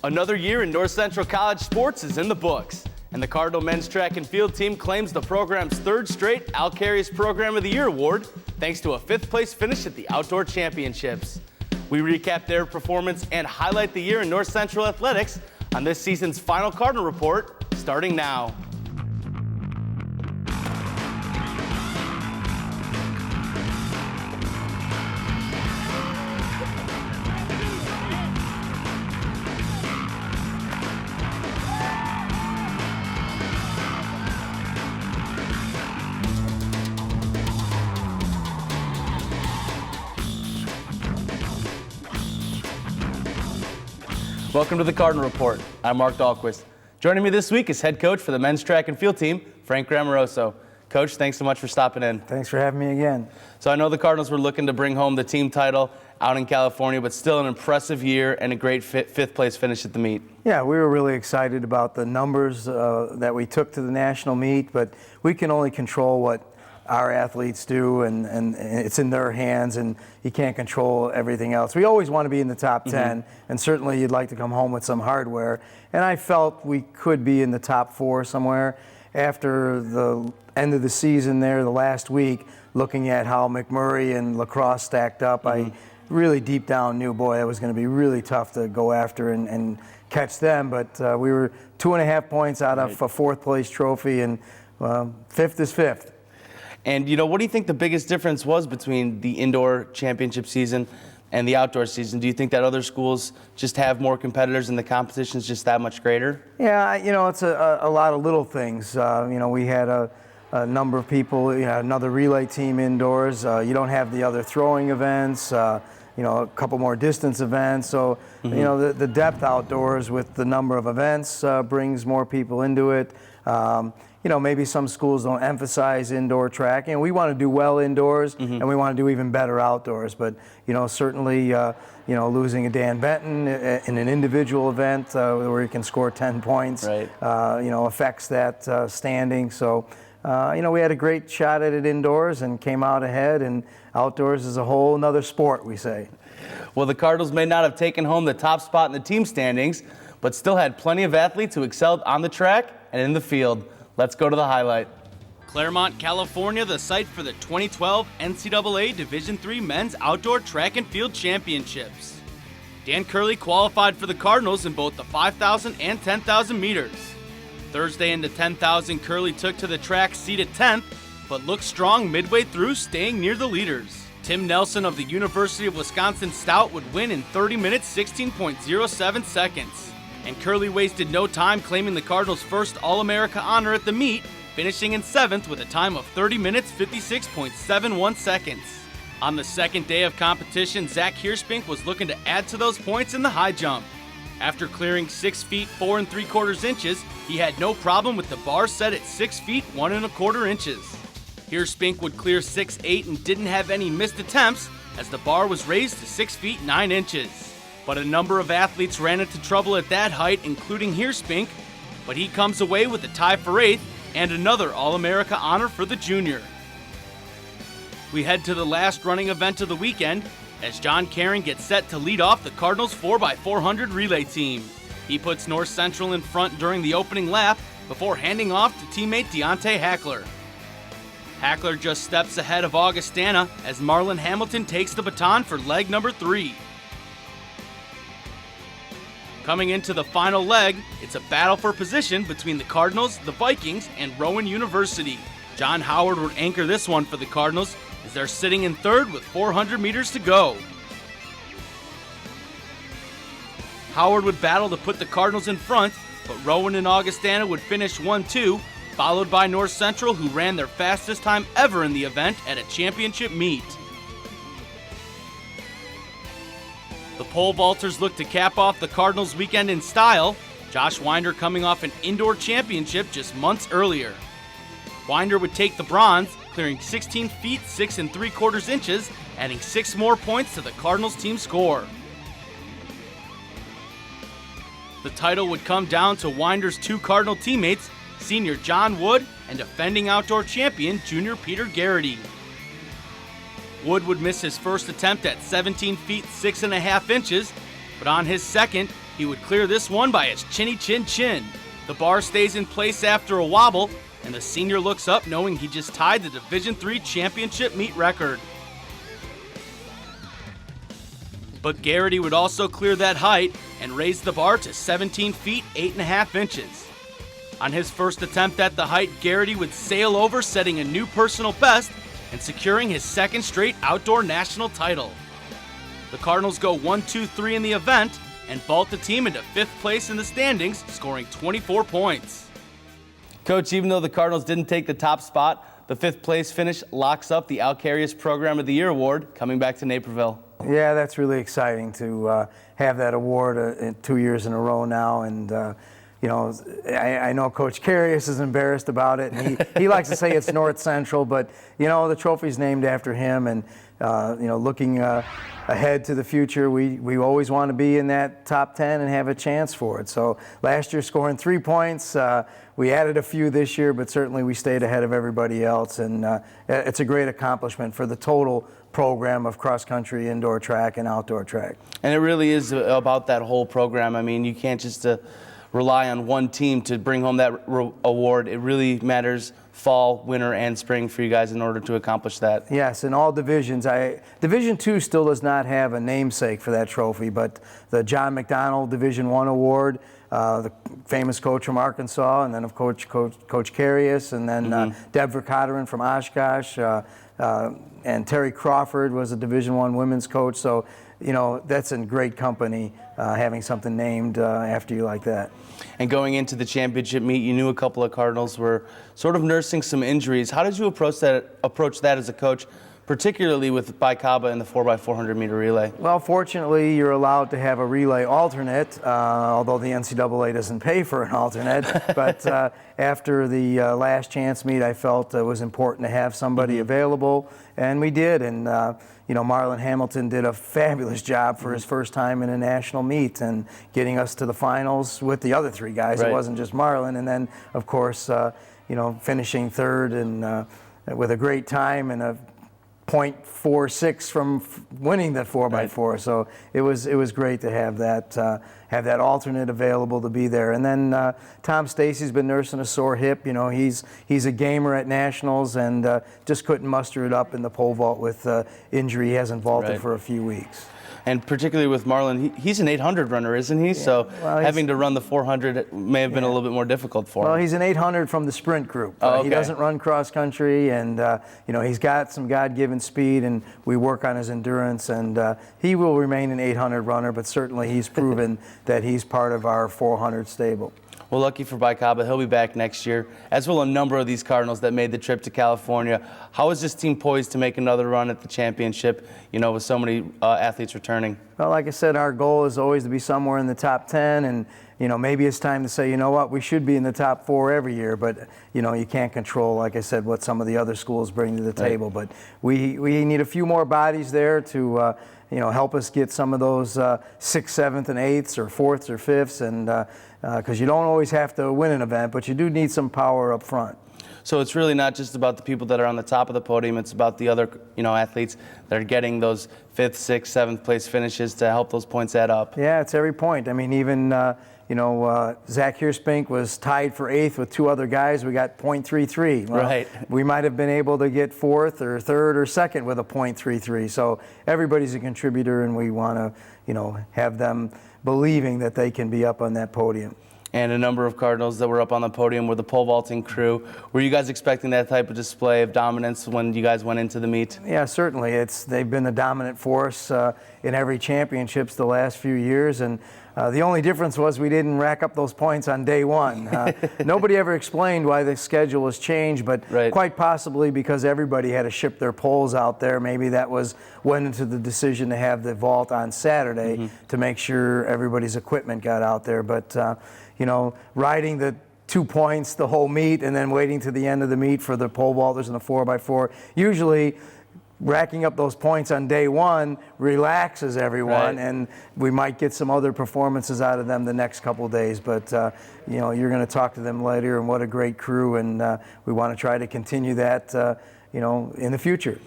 Another year in North Cenrtal College sports is in the books, and the Cardinal men's track and field team claims the program's third straight Alcarius Program of the Year award thanks to a fifth-place finish at the Outdoor Championships. We recap their performance and highlight the year in North Cenrtal athletics on this season's final Cardinal Report, starting now. Welcome to the Cardinal Report. I'm Marc Dahlquist. Joining me this week is head coach for the men's track and field team, Frank Gramarosso. Coach, thanks so much for stopping in. Thanks for having me again. So I know the Cardinals were looking to bring home the team title out in California, but still an impressive year and a great fifth-place finish at the meet. Yeah, we were really excited about the numbers that we took to the national meet, but we can only control what our athletes do, and it's in their hands, and you can't control everything else. We always want to be in the top 10, and certainly you'd like to come home with some hardware, and I felt we could be in the top 4 somewhere. After the end of the season there, the last week, looking at how McMurray and La Crosse stacked up, I really deep down knew, boy, it was going to be really tough to go after and catch them, but we were 2.5 points out of a 4th place trophy, and 5th is 5th. And, you know, what do you think the biggest difference was between the indoor championship season and the outdoor season? Do you think that other schools just have more competitors and the competition's just that much greater? Yeah, you know, it's a lot of little things. You know, we had a number of people, you know, another relay team indoors. You don't have the other throwing events, you know, a couple more distance events. So, you know, the depth outdoors with the number of events brings more people into it. You know, maybe some schools don't emphasize indoor track, and we want to do well indoors, and we want to do even better outdoors. But, you know, certainly, you know, losing a Dan Benton in an individual event where he can score 10 points, you know, affects that standing. So, you know, we had a great shot at it indoors and came out ahead, and outdoors is a whole nother sport, we say. Well, the Cardinals may not have taken home the top spot in the team standings, but still had plenty of athletes who excelled on the track and in the field. Let's go to the highlight. Claremont, California, the site for the 2012 NCAA Division III Men's Outdoor Track and Field Championships. Dan Curley qualified for the Cardinals in both the 5,000 and 10,000 meters. Thursday in the 10,000, Curley took to the track seated 10th, but looked strong midway through, staying near the leaders. Tim Nelson of the University of Wisconsin Stout would win in 30 minutes, 16.07 seconds. And Curley wasted no time claiming the Cardinals' first All-America honor at the meet, finishing in 7th with a time of 30 minutes, 56.71 seconds. On the second day of competition, Zach Hirschpink was looking to add to those points in the high jump. After clearing 6 feet 4 3/4 inches, he had no problem with the bar set at 6 feet 1 1/4 inches. Hirschpink would clear 6'8" and didn't have any missed attempts as the bar was raised to 6 feet 9 inches. But a number of athletes ran into trouble at that height, including Hirschpink, but he comes away with a tie for 8th and another All-America honor for the junior. We head to the last running event of the weekend as John Caron gets set to lead off the Cardinals 4x400 relay team. He puts North Cenrtal in front during the opening lap before handing off to teammate Deontay Hackler. Hackler just steps ahead of Augustana as Marlon Hamilton takes the baton for leg number 3. Coming into the final leg, it's a battle for position between the Cardinals, the Vikings, and Rowan University. John Howard would anchor this one for the Cardinals as they're sitting in 3rd with 400 meters to go. Howard would battle to put the Cardinals in front, but Rowan and Augustana would finish 1-2, followed by North Cenrtal, who ran their fastest time ever in the event at a championship meet. The pole vaulters look to cap off the Cardinals' weekend in style, Josh Winder coming off an indoor championship just months earlier. Winder would take the bronze, clearing 16 feet 6 3/4 inches, adding 6 more points to the Cardinals' team score. The title would come down to Winder's 2 Cardinal teammates, senior John Wood and defending outdoor champion junior Peter Garrity. Wood would miss his first attempt at 17 feet 6 1/2 inches, but on his second, He would clear this one by his chinny chin chin. The bar stays in place after a wobble, and the senior looks up knowing he just tied the Division III championship meet record. But Garrity would also clear that height and raise the bar to 17 feet 8.5 inches. On his first attempt at the height, Garrity would sail over, setting a new personal best and securing his second straight outdoor national title. The Cardinals go 1-2-3 in the event and vault the team into 5th place in the standings, scoring 24 points. Coach, even though the Cardinals didn't take the top spot, the 5th place finish locks up the Alcarius Program of the Year award, coming back to Naperville. Yeah, that's really exciting to have that award 2 years in a row now, and you know, I know Coach Carius is embarrassed about it, and he likes to say it's North Central, but you know, the trophy's named after him, and you know, looking ahead to the future, we always want to be in that top 10 and have a chance for it. So last year scoring 3 points, we added a few this year, but certainly we stayed ahead of everybody else, and it's a great accomplishment for the total program of cross-country, indoor track, and outdoor track. And it really is about that whole program. I mean, you can't just rely on one team to bring home that award. It really matters fall, winter, and spring for you guys in order to accomplish that. Yes, in all divisions. Division II still does not have a namesake for that trophy, but the John McDonald Division I award, the famous coach from Arkansas, and then of Coach Carius, and then Deb Verkateren from Oshkosh, and Terry Crawford was a Division I women's coach. So, you know, that's in great company, having something named after you like that. And going into the championship meet, you knew a couple of Cardinals were sort of nursing some injuries. How did you approach that as a coach, particularly with Baikaba in the 4x400 meter relay? Well, fortunately, you're allowed to have a relay alternate, although the NCAA doesn't pay for an alternate. But after the last chance meet, I felt it was important to have somebody available, and we did. And you know, Marlon Hamilton did a fabulous job for his first time in a national meet and getting us to the finals with the other 3 guys. Right. It wasn't just Marlon. And then, of course, you know, finishing third and with a great time and a .46 from winning the 4x4. Right. So it was great to have that alternate available to be there. And then Tom Stacy's been nursing a sore hip. You know, he's a gamer at nationals and just couldn't muster it up in the pole vault with injury. He hasn't vaulted for a few weeks. And particularly with Marlon, he's an 800 runner, isn't he? Yeah. So having to run the 400 may have been a little bit more difficult for him. Well, he's an 800 from the sprint group. Oh, okay. He doesn't run cross country, and you know, he's got some God-given speed, and we work on his endurance, and he will remain an 800 runner, but certainly he's proven that he's part of our 400 stable. Well, lucky for Baikaba, he'll be back next year, as will a number of these Cardinals that made the trip to California. How is this team poised to make another run at the championship, you know, with so many athletes returning? Well, like I said, our goal is always to be somewhere in the top 10, and, you know, maybe it's time to say, you know what, we should be in the top 4 every year, but, you know, you can't control, like I said, what some of the other schools bring to the table. But we need a few more bodies there to, you know, help us get some of those 6th, 7th, and 8ths, or 4ths or 5ths, and because you don't always have to win an event, but you do need some power up front. So it's really not just about the people that are on the top of the podium, it's about the other, you know, athletes that are getting those 5th, 6th, 7th place finishes to help those points add up. Yeah, it's every point. I mean, even, you know, Zach Hirspink was tied for 8th with 2 other guys. We got .33. Well, right. We might have been able to get 4th or 3rd or 2nd with a .33. So everybody's a contributor, and we want to, you know, have them believing that they can be up on that podium. And a number of Cardinals that were up on the podium were the pole vaulting crew. Were you guys expecting that type of display of dominance when you guys went into the meet? Yeah, certainly. They've been a dominant force in every championships the last few years, and the only difference was we didn't rack up those points on day one. Nobody ever explained why the schedule was changed, but quite possibly because everybody had to ship their poles out there. Maybe that went into the decision to have the vault on Saturday to make sure everybody's equipment got out there. But you know, riding the 2 points the whole meet and then waiting to the end of the meet for the pole vaulters and the 4x4, usually racking up those points on day one relaxes everyone, and we might get some other performances out of them the next couple of days. But you know, you're going to talk to them later, and what a great crew, and we want to try to continue that, you know, in the future.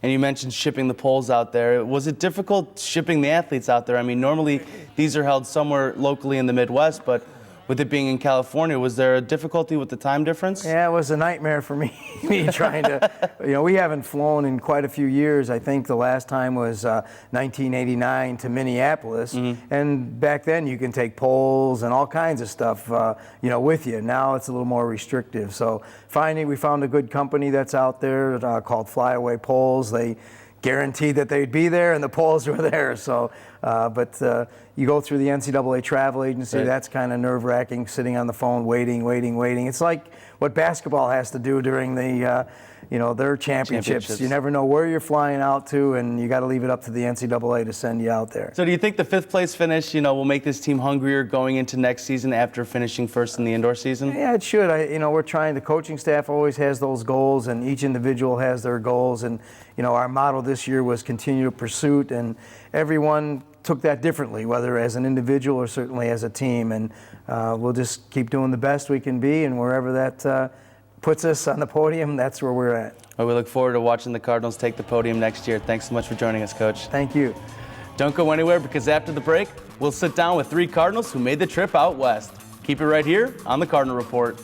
and you mentioned shipping the poles out there. Was it difficult shipping the athletes out there? I mean, normally these are held somewhere locally in the Midwest, but with it being in California, was there a difficulty with the time difference? Yeah, it was a nightmare for me, trying to, we haven't flown in quite a few years. I think the last time was 1989 to Minneapolis. And back then you can take poles and all kinds of stuff, with you. Now it's a little more restrictive. So finally we found a good company that's out there called Flyaway Poles. They guaranteed that they'd be there, and the poles were there. So, but you go through the NCAA travel agency, right. That's kind of nerve-wracking, sitting on the phone, waiting. It's like what basketball has to do during the, their championships. You never know where you're flying out to, and you got to leave it up to the NCAA to send you out there. So do you think the 5th place finish, will make this team hungrier going into next season after finishing first in the indoor season? Yeah, it should. We're trying, the coaching staff always has those goals, and each individual has their goals. And, our motto this year was continue pursuit, and everyone took that differently, whether as an individual or certainly as a team. And we'll just keep doing the best we can be, and wherever that puts us on the podium, that's where we're at. Well, we look forward to watching the Cardinals take the podium next year. Thanks so much for joining us, Coach. Thank you. Don't go anywhere, because after the break, we'll sit down with 3 Cardinals who made the trip out west. Keep it right here on the Cardinal Report.